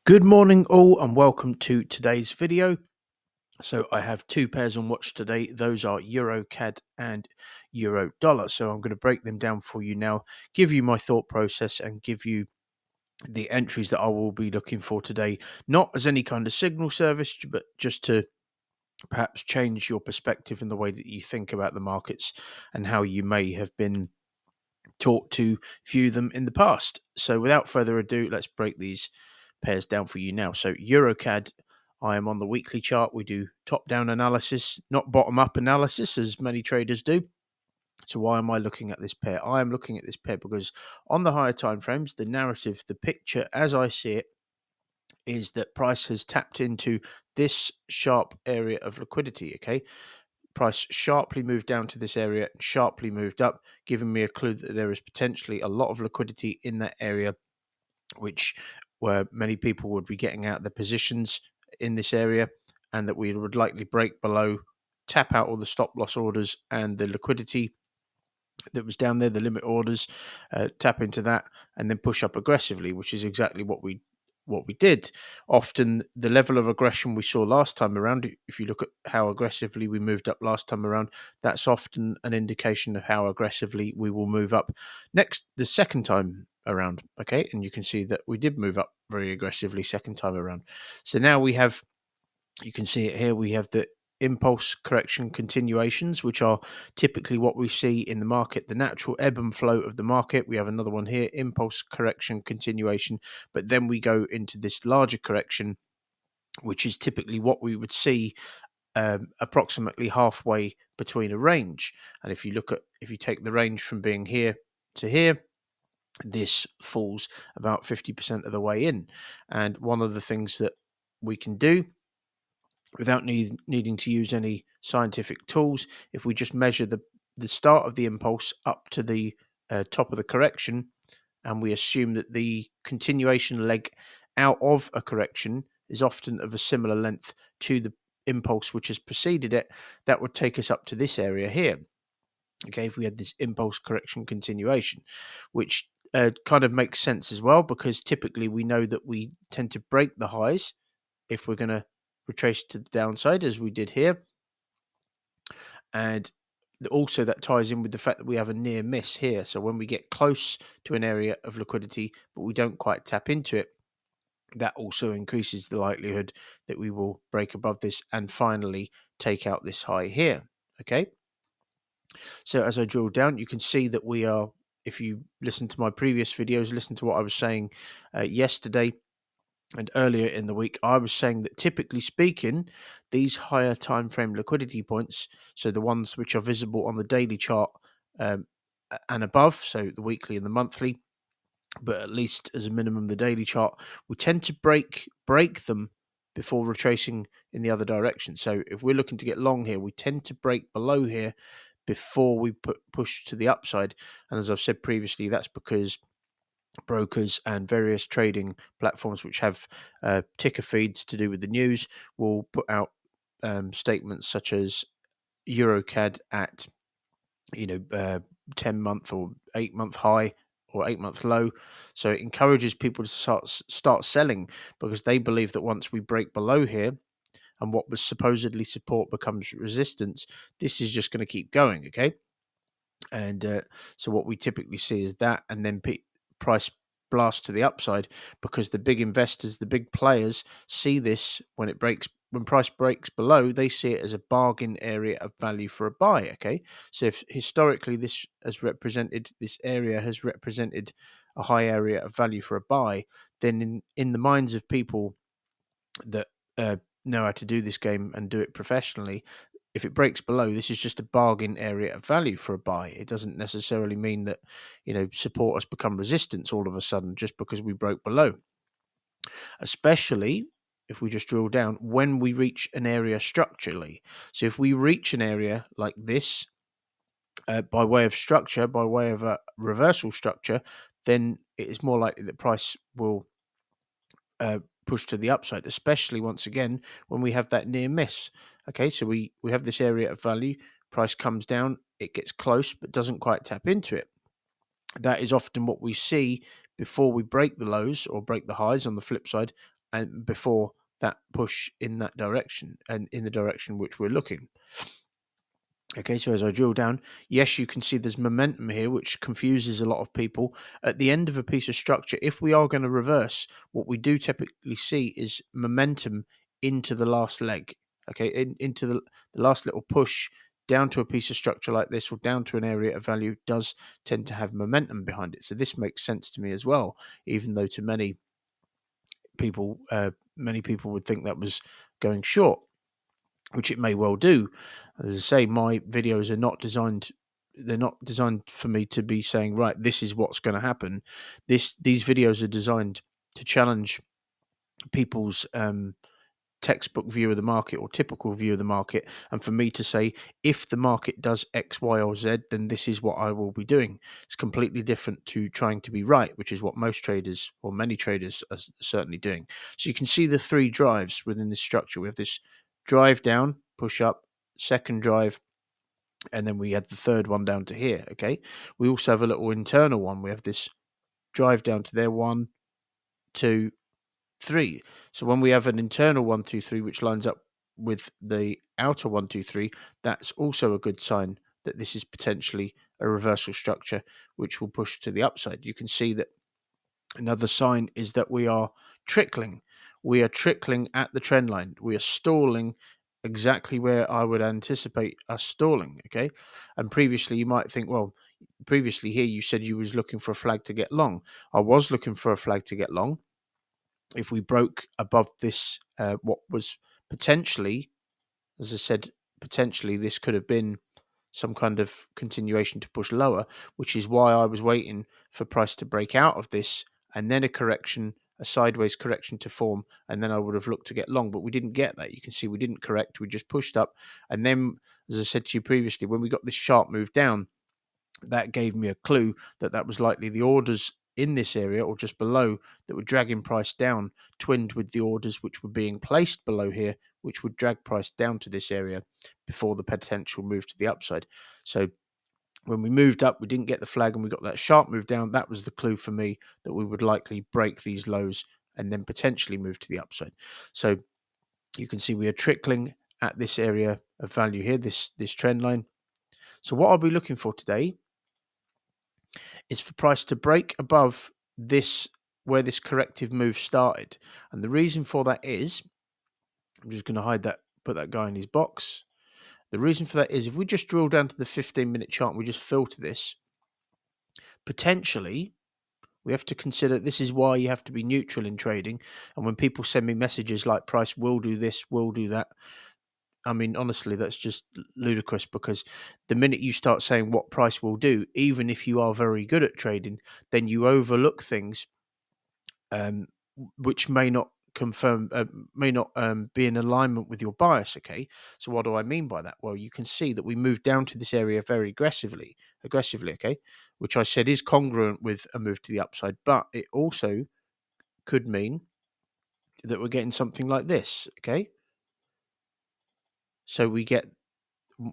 Good morning all and welcome to today's video. So I have two pairs on watch today. Those are Euro CAD and Euro dollar. So I'm going to break them down for you now, give you my thought process and give you the entries that I will be looking for today, not as any kind of signal service, but just to perhaps change your perspective in the way that you think about the markets and how you may have been taught to view them in the past. So without further ado, let's break these pairs down for you now. So EuroCAD, I am on the weekly chart. We do top-down analysis, not bottom-up analysis, as many traders do. So why am I looking at this pair? I am looking at this pair because on the higher time frames, the narrative, the picture, as I see it, is that price has tapped into this sharp area of liquidity, okay? Price sharply moved down to this area and sharply moved up, giving me a clue that there is potentially a lot of liquidity in that area, which where many people would be getting out their positions in this area, and that we would likely break below, tap out all the stop loss orders and the liquidity that was down there, the limit orders, tap into that, and then push up aggressively, which is exactly what we did. Often the level of aggression we saw last time around, if you look at how aggressively we moved up last time around, that's often an indication of how aggressively we will move up the second time around. Okay, and you can see that we did move up very aggressively second time around. So now we have, you can see it here, we have the impulse correction continuations, which are typically what we see in the market, the natural ebb and flow of the market. We have another one here, impulse correction continuation, but then we go into this larger correction, which is typically what we would see approximately halfway between a range. And if you take the range from being here to here, this falls about 50% of the way in. And one of the things that we can do without needing to use any scientific tools, if we just measure the start of the impulse up to the top of the correction, and we assume that the continuation leg out of a correction is often of a similar length to the impulse which has preceded it, that would take us up to this area here. Okay, if we had this impulse correction continuation, which kind of makes sense as well, because typically we know that we tend to break the highs if we're going to retrace to the downside, as we did here. And also that ties in with the fact that we have a near miss here. So when we get close to an area of liquidity, but we don't quite tap into it, that also increases the likelihood that we will break above this and finally take out this high here. Okay. So as I drill down, you can see that we are, if you listen to my previous videos, listen to what I was saying yesterday and earlier in the week, I was saying that typically speaking, these higher time frame liquidity points, so the ones which are visible on the daily chart and above, so the weekly and the monthly, but at least as a minimum the daily chart, we tend to break them before retracing in the other direction. So if we're looking to get long here, we tend to break below here before we push to the upside. And as I've said previously, that's because brokers and various trading platforms which have ticker feeds to do with the news will put out statements such as EuroCAD at 10-month or 8-month high or 8-month low. So it encourages people to start selling, because they believe that once we break below here and what was supposedly support becomes resistance, this is just going to keep going. Okay. And so what we typically see is that, and then price blast to the upside, because the big investors, the big players, see this when price breaks below, they see it as a bargain area of value for a buy. Okay, so if historically this area has represented a high area of value for a buy, then in the minds of people that know how to do this game and do it professionally, if it breaks below, this is just a bargain area of value for a buy. It doesn't necessarily mean that, support has become resistance all of a sudden just because we broke below. Especially if we just drill down, when we reach an area structurally. So if we reach an area like this, by way of structure, by way of a reversal structure, then it is more likely that price will push to the upside, especially once again when we have that near miss. Okay, so we have this area of value, price comes down, it gets close but doesn't quite tap into it. That is often what we see before we break the lows or break the highs on the flip side, and before that push in that direction and in the direction which we're looking. Okay, so as I drill down, yes, you can see there's momentum here, which confuses a lot of people. At the end of a piece of structure, if we are going to reverse, what we do typically see is momentum into the last leg, okay, into the last little push down to a piece of structure like this or down to an area of value does tend to have momentum behind it. So this makes sense to me as well, even though to many people would think that was going short, which it may well do. As I say, my videos are not designed. They're not designed for me to be saying, right, this is what's going to happen. These videos are designed to challenge people's textbook view of the market or typical view of the market, and for me to say, if the market does X, Y, or Z, then this is what I will be doing. It's completely different to trying to be right, which is what most traders or many traders are certainly doing. So you can see the three drives within this structure. We have this drive down, push up, second drive, and then we had the third one down to here. Okay, we also have a little internal one. We have this drive down to there, 1, 2, 3. So when we have an internal 1, 2, 3, which lines up with the outer 1, 2, 3, that's also a good sign that this is potentially a reversal structure which will push to the upside. You can see that another sign is that we are trickling. We are trickling at the trend line. We are stalling exactly where I would anticipate us stalling. Okay, and previously you might think, well, previously here you said you was looking for a flag to get long. I was looking for a flag to get long. If we broke above this, what was potentially, as I said, potentially this could have been some kind of continuation to push lower, which is why I was waiting for price to break out of this and then a correction, a sideways correction to form, and then I would have looked to get long, but we didn't get that. You can see we didn't correct, we just pushed up, and then, as I said to you previously, when we got this sharp move down, that gave me a clue that that was likely the orders in this area or just below that were dragging price down, twinned with the orders which were being placed below here, which would drag price down to this area before the potential move to the upside. So when we moved up, we didn't get the flag and we got that sharp move down. That was the clue for me that we would likely break these lows and then potentially move to the upside. So you can see we are trickling at this area of value here, this trend line. So what I'll be looking for today is for price to break above this, where this corrective move started. And the reason for that is, I'm just going to hide that, put that guy in his box. The reason for that is if we just drill down to the 15-minute chart and we just filter this, potentially we have to consider, this is why you have to be neutral in trading. And when people send me messages like price will do this, will do that, I mean, honestly, that's just ludicrous, because the minute you start saying what price will do, even if you are very good at trading, then you overlook things um, which may not be in alignment with your bias. Okay, so what do I mean by that? Well, you can see that we moved down to this area very aggressively. Okay, which I said is congruent with a move to the upside, but it also could mean that we're getting something like this. Okay, so we get,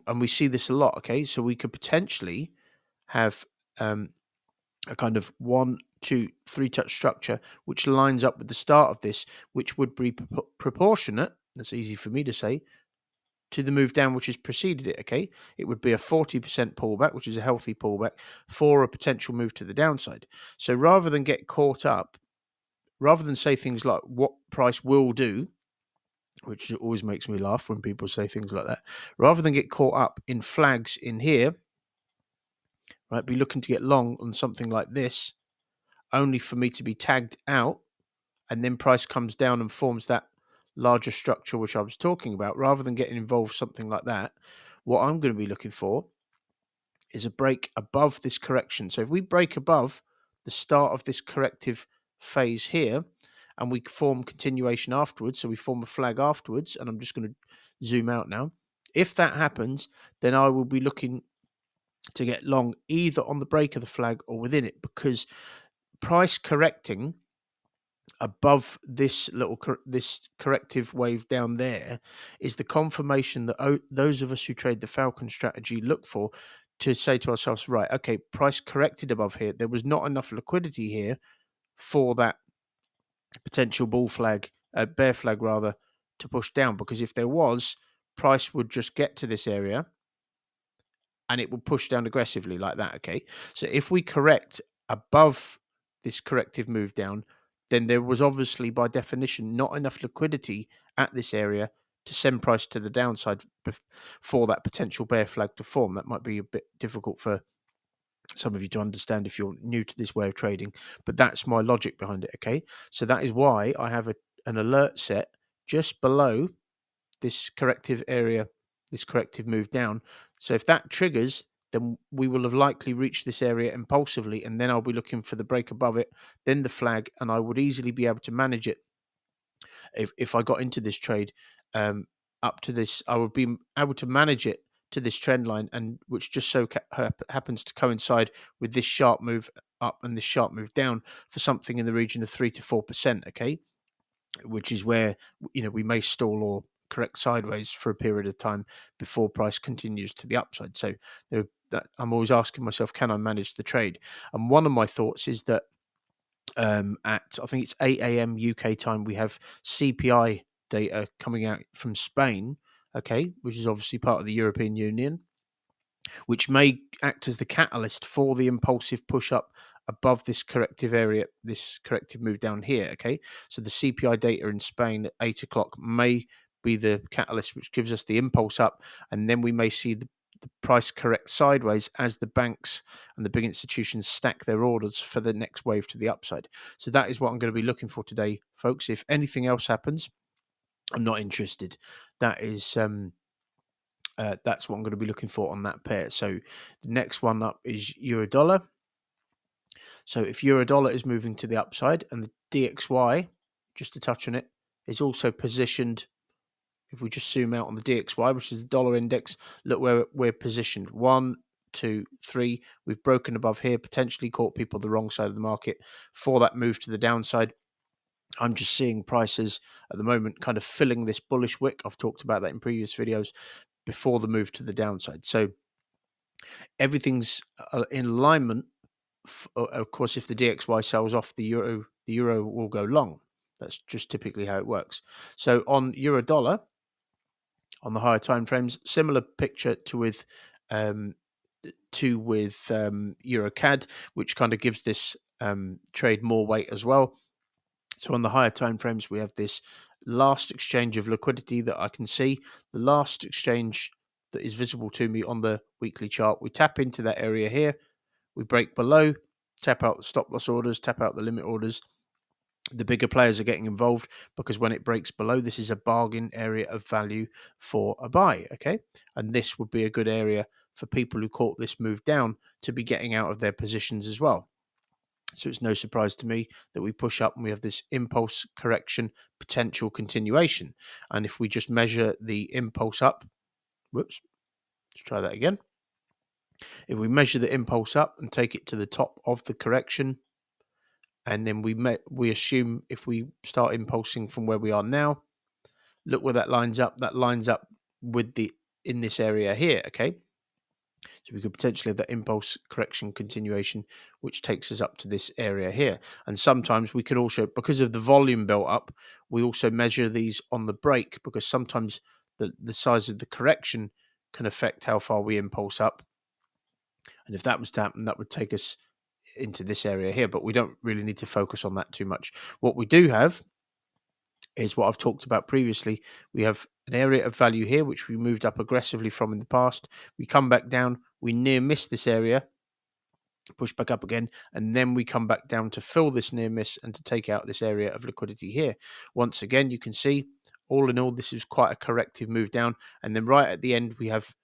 and we see this a lot. Okay, so we could potentially have a kind of 1, 2, 3 touch structure which lines up with the start of this, which would be proportionate, that's easy for me to say, to the move down which has preceded it. Okay, it would be a 40% pullback, which is a healthy pullback for a potential move to the downside. So rather than get caught up, rather than say things like what price will do, which always makes me laugh when people say things like that, rather than get caught up in flags in here, right, be looking to get long on something like this, only for me to be tagged out, and then price comes down and forms that larger structure which I was talking about. Rather than getting involved something like that, what I'm going to be looking for is a break above this correction. So if we break above the start of this corrective phase here, and we form continuation afterwards, so we form a flag afterwards, and I'm just going to zoom out now. If that happens, then I will be looking to get long either on the break of the flag or within it, because price correcting above this little this corrective wave down there is the confirmation that those of us who trade the Falcon strategy look for, to say to ourselves, right, okay, price corrected above here, there was not enough liquidity here for that potential bull flag bear flag rather, to push down, because if there was, price would just get to this area and it will push down aggressively like that. Okay, so if we correct above this corrective move down, then there was obviously by definition not enough liquidity at this area to send price to the downside for that potential bear flag to form. That might be a bit difficult for some of you to understand if you're new to this way of trading, but that's my logic behind it. Okay, so that is why I have an alert set just below this corrective area, this corrective move down. So if that triggers, then we will have likely reached this area impulsively, and then I'll be looking for the break above it, then the flag, and I would easily be able to manage it. If I got into this trade up to this, I would be able to manage it to this trend line, and which just so happens to coincide with this sharp move up and this sharp move down for something in the region of 3 to 4%. Okay, which is where we may stall or correct sideways for a period of time before price continues to the upside. So that I'm always asking myself, can I manage the trade? And one of my thoughts is that at I think it's 8 a.m. UK time, we have CPI data coming out from Spain, okay, which is obviously part of the European Union, which may act as the catalyst for the impulsive push up above this corrective area, this corrective move down here. Okay, so the CPI data in Spain at 8 o'clock may be the catalyst which gives us the impulse up, and then we may see the price correct sideways as the banks and the big institutions stack their orders for the next wave to the upside. So that is what I'm going to be looking for today, folks. If anything else happens, I'm not interested. That is that's what I'm going to be looking for on that pair. So the next one up is euro dollar. So if euro dollar is moving to the upside and the DXY, just to touch on it, is also positioned. If we just zoom out on the DXY, which is the dollar index, look where we're positioned. 1, 2, 3. We've broken above here, potentially caught people the wrong side of the market for that move to the downside. I'm just seeing prices at the moment kind of filling this bullish wick. I've talked about that in previous videos before the move to the downside. So everything's in alignment. Of course, if the DXY sells off, the euro will go long. That's just typically how it works. So on euro dollar, on the higher time frames, similar picture to with euro CAD, which kind of gives this trade more weight as well. So on the higher time frames, we have this last exchange of liquidity that I can see, the last exchange that is visible to me on the weekly chart. We tap into that area here, we break below, tap out the stop loss orders, tap out the limit orders. The bigger players are getting involved because when it breaks below, this is a bargain area of value for a buy, okay? And this would be a good area for people who caught this move down to be getting out of their positions as well. So it's no surprise to me that we push up and we have this impulse correction potential continuation. And if we just measure the impulse up, let's try that again. If we measure the impulse up and take it to the top of the correction, and then we assume if we start impulsing from where we are now, look where that lines up. That lines up with in this area here, okay? So we could potentially have that impulse correction continuation, which takes us up to this area here. And sometimes we can also, because of the volume built up, we also measure these on the break, because sometimes the size of the correction can affect how far we impulse up. And if that was to happen, that would take us into this area here, but we don't really need to focus on that too much. What we do have is what I've talked about previously. We have an area of value here, which we moved up aggressively from in the past. We come back down, we near miss this area, push back up again, and then we come back down to fill this near miss and to take out this area of liquidity here. Once again, you can see, all in all, this is quite a corrective move down. And then right at the end, we have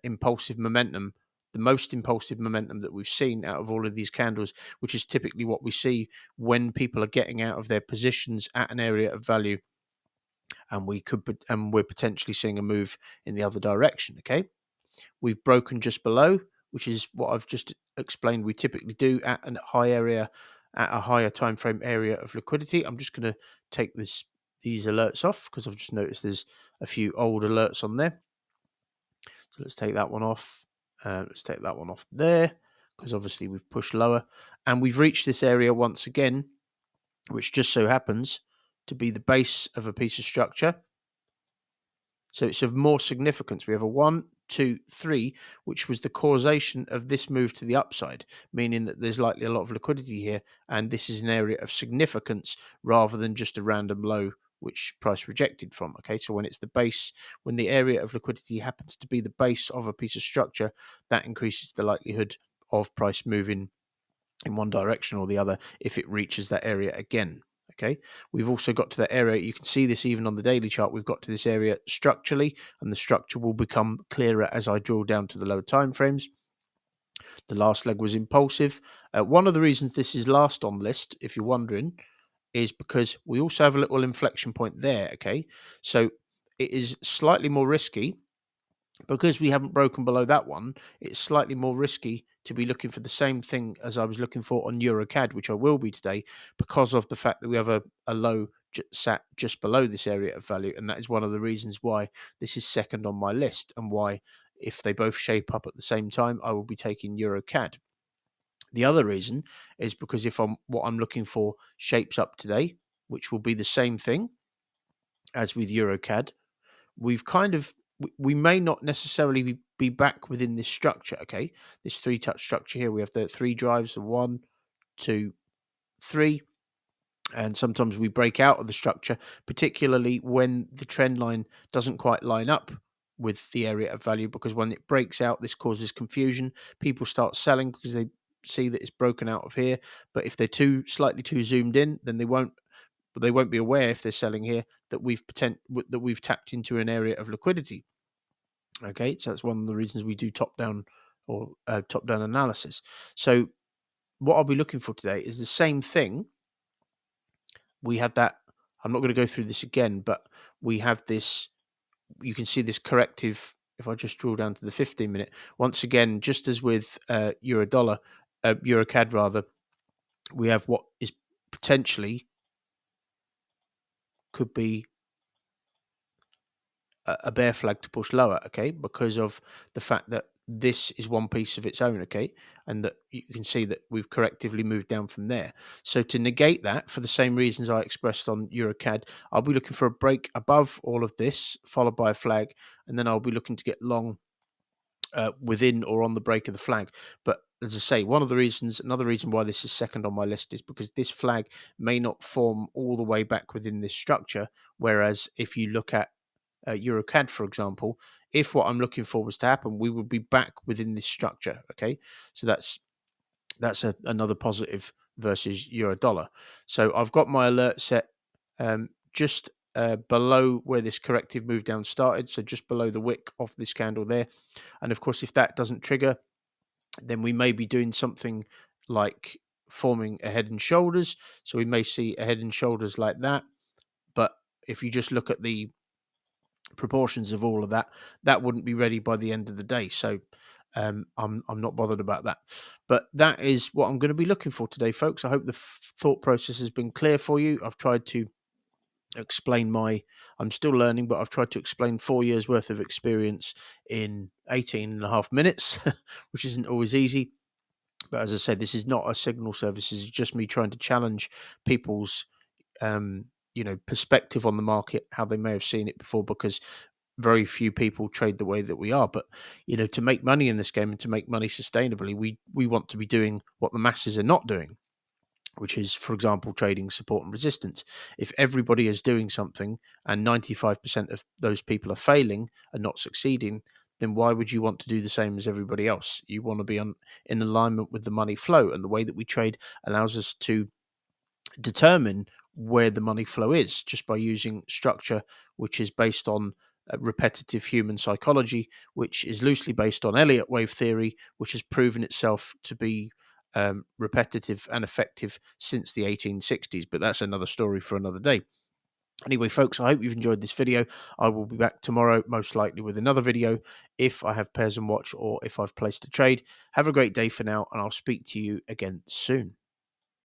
impulsive momentum, the most impulsive momentum that we've seen out of all of these candles, which is typically what we see when people are getting out of their positions at an area of value. And we're potentially seeing a move in the other direction. Okay, we've broken just below, which is what I've just explained we typically do at a higher time frame area of liquidity. I'm just going to take these alerts off because I've just noticed there's a few old alerts on there. So let's take that one off. Let's take that one off there, because obviously we've pushed lower and we've reached this area once again, which just so happens to be the base of a piece of structure. So it's of more significance. We have a 1, 2, 3, which was the causation of this move to the upside, meaning that there's likely a lot of liquidity here, and this is an area of significance rather than just a random low which price rejected from. Okay, so when it's the base, when the area of liquidity happens to be the base of a piece of structure, that increases the likelihood of price moving in one direction or the other if it reaches that area again. Okay, we've also got to that area. You can see this even on the daily chart. We've got to this area structurally, and the structure will become clearer as I drill down to the lower time frames. The last leg was impulsive. One of the reasons this is last on list, if you're wondering, is because we also have a little inflection point there. Okay, so it is slightly more risky because we haven't broken below that one. It's slightly more risky to be looking for the same thing as I was looking for on EuroCAD, which I will be today, because of the fact that we have a low sat just below this area of value. And that is one of the reasons why this is second on my list, and why, if they both shape up at the same time, I will be taking EuroCAD. The other reason is because if what I'm looking for shapes up today, which will be the same thing as with EuroCAD, we've kind of, we may not necessarily be back within this structure. Okay, this 3-touch structure here, we have the 3 drives, the 1, 2, 3, and sometimes we break out of the structure, particularly when the trend line doesn't quite line up with the area of value, because when it breaks out, this causes confusion. People start selling because they see that it's broken out of here, but if they're slightly too zoomed in, then they won't be aware, if they're selling here, that we've tapped into an area of liquidity. Okay, so that's one of the reasons we do top-down analysis. So what I'll be looking for today is the same thing. We had that. I'm not going to go through this again, but we have this. You can see this corrective. If I just draw down to the 15-minute, once again, just as with euro dollar, euro CAD rather, we have what is potentially could be a bear flag to push lower, okay, because of the fact that this is one piece of its own, okay, and that you can see that we've correctively moved down from there. So to negate that, for the same reasons I expressed on EuroCAD, I'll be looking for a break above all of this, followed by a flag, and then I'll be looking to get long within or on the break of the flag. But as I say, another reason why this is second on my list is because this flag may not form all the way back within this structure, whereas if you look at EuroCAD, for example, if what I'm looking for was to happen, we would be back within this structure. Okay, so that's another positive versus euro dollar. So I've got my alert set just below where this corrective move down started, so just below the wick of this candle there. And of course, if that doesn't trigger, then we may be doing something like forming a head and shoulders. So we may see a head and shoulders like that. But if you just look at the proportions of all of that, that wouldn't be ready by the end of the day. So I'm not bothered about that. But that is what I'm going to be looking for today, folks. I hope the thought process has been clear for you. I've tried to explain I'm still learning, but I've tried to explain 4 years worth of experience in 18 and a half minutes, which isn't always easy. But as I said, this is not a signal service. This is just me trying to challenge people's perspective on the market, how they may have seen it before, because very few people trade the way that we are. But to make money in this game and to make money sustainably, we want to be doing what the masses are not doing, which is, for example, trading support and resistance. If everybody is doing something and 95% of those people are failing and not succeeding, then why would you want to do the same as everybody else? You want to be in alignment with the money flow, and the way that we trade allows us to determine where the money flow is just by using structure, which is based on repetitive human psychology, which is loosely based on Elliott wave theory, which has proven itself to be repetitive and effective since the 1860s. But that's another story for another day. Anyway, folks, I hope you've enjoyed this video. I will be back tomorrow, most likely with another video, if I have pairs and watch or if I've placed a trade. Have a great day for now, and I'll speak to you again soon.